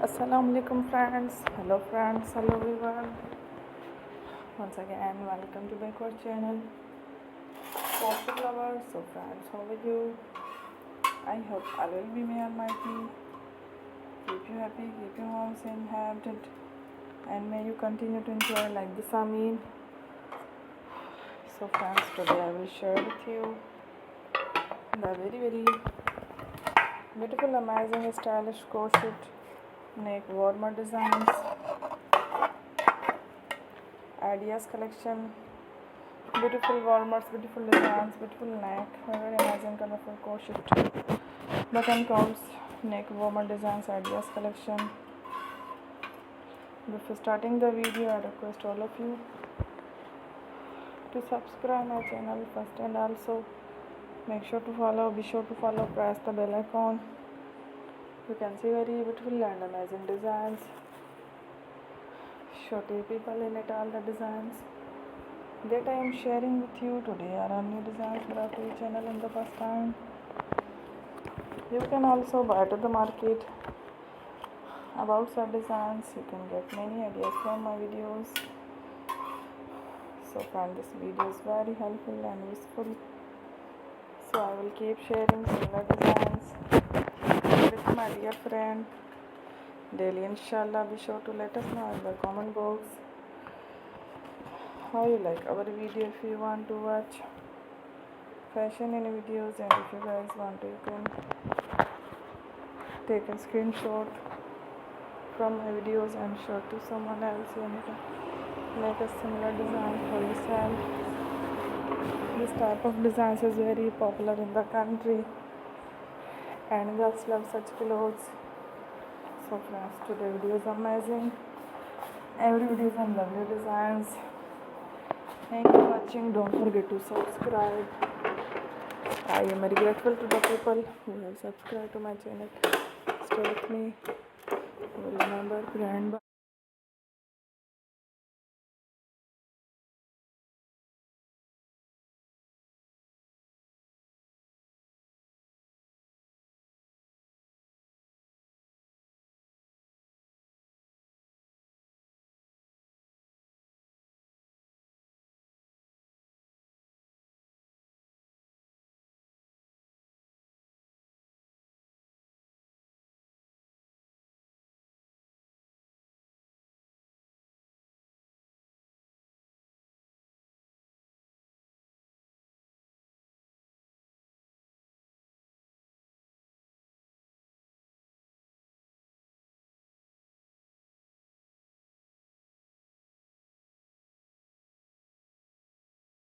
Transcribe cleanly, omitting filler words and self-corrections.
Assalamualaikum friends, hello friends, hello everyone. Once again, welcome to back our channel, Crochet lovers. So friends, how are you? I hope all will be may Almighty keep you happy, keep your home safe, habited, and may you continue to enjoy like this. Amin. So friends, today I will share with you the very beautiful, amazing, stylish crochet neck warmer designs, ideas collection. Beautiful warmers, beautiful designs, beautiful neck, very amazing colorful crochet button counts, neck warmer designs, ideas collection. Before starting the video, I request all of you to subscribe my channel first, and also be sure to follow, press the bell icon. You can see very beautiful and amazing designs. Show to people in it all the designs that I am sharing with you today are new designs brought to your channel in the first time. You can also buy to the market about such designs. You can get many ideas from my videos. So friend, this video is very helpful and useful. So I will keep sharing similar designs with my dear friend daily, inshallah. Be sure to let us know in the comment box how you like our video. If you want to watch fashion in videos, and if you guys want to, you can take a screenshot from my videos and show to someone else. You can make a similar design for yourself. This type of designs is very popular in the country, and girls love such clothes. So friends, today video is amazing. Every video is on lovely designs. Thank you for watching. Don't forget to subscribe. I am very grateful to the people who have subscribed to my channel. Stay with me. Remember, grandma.